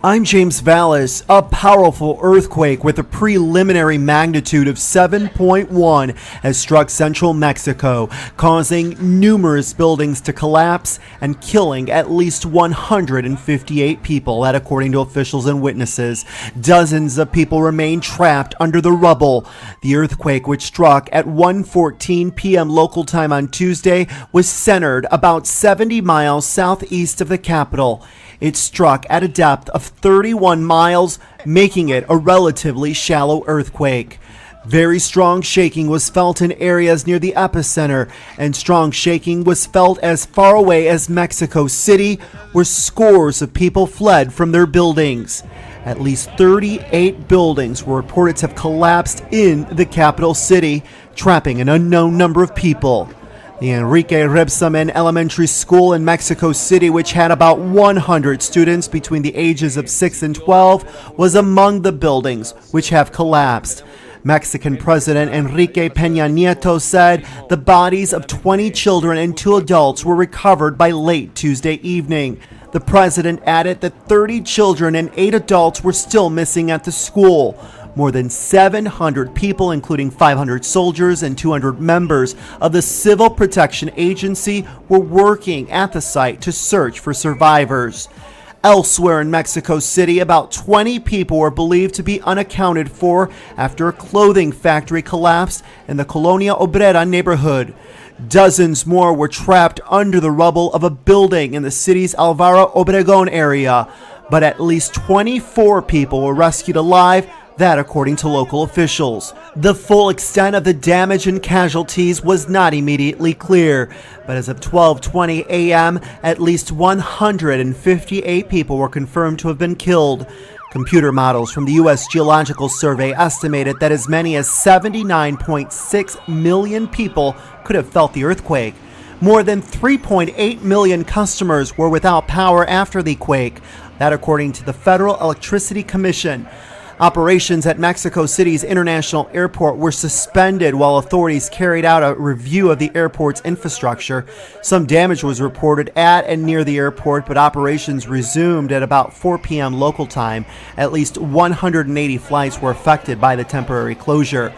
I'm James Valles. A powerful earthquake with a preliminary magnitude of 7.1 has struck central Mexico, causing numerous buildings to collapse and killing at least 158 people, that according to officials and witnesses. Dozens of people remain trapped under the rubble. The earthquake, which struck at 1:14 p.m. local time on Tuesday, was centered about 70 miles southeast of the capital. It struck at a depth of 31 miles, making it a relatively shallow earthquake. Very strong shaking was felt in areas near the epicenter, and strong shaking was felt as far away as Mexico City, where scores of people fled from their buildings. At least 38 buildings were reported to have collapsed in the capital city, trapping an unknown number of people. The Enrique Rebsamen Elementary School in Mexico City, which had about 100 students between the ages of 6 and 12, was among the buildings which have collapsed. Mexican President Enrique Peña Nieto said the bodies of 20 children and 2 adults were recovered by late Tuesday evening. The president added that 30 children and 8 adults were still missing at the school. More than 700 people, including 500 soldiers and 200 members of the Civil Protection Agency, were working at the site to search for survivors. Elsewhere in Mexico City, about 20 people were believed to be unaccounted for after a clothing factory collapsed in the Colonia Obrera neighborhood. Dozens more were trapped under the rubble of a building in the city's Alvaro Obregón area, but at least 24 people were rescued alive, that according to local officials. The full extent of the damage and casualties was not immediately clear, but as of 12:20 a.m., at least 158 people were confirmed to have been killed. Computer models from the U.S. Geological Survey estimated that as many as 79.6 million people could have felt the earthquake. More than 3.8 million customers were without power after the quake, that according to the Federal Electricity Commission. Operations at Mexico City's International Airport were suspended while authorities carried out a review of the airport's infrastructure. Some damage was reported at and near the airport, but operations resumed at about 4 p.m. local time. At least 180 flights were affected by the temporary closure.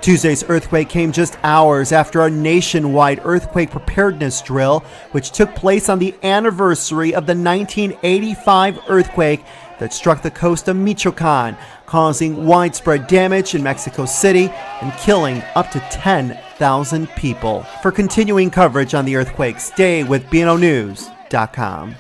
Tuesday's earthquake came just hours after a nationwide earthquake preparedness drill, which took place on the anniversary of the 1985 earthquake that struck the coast of Michoacan, causing widespread damage in Mexico City and killing up to 10,000 people. For continuing coverage on the earthquake, stay with BNOnews.com.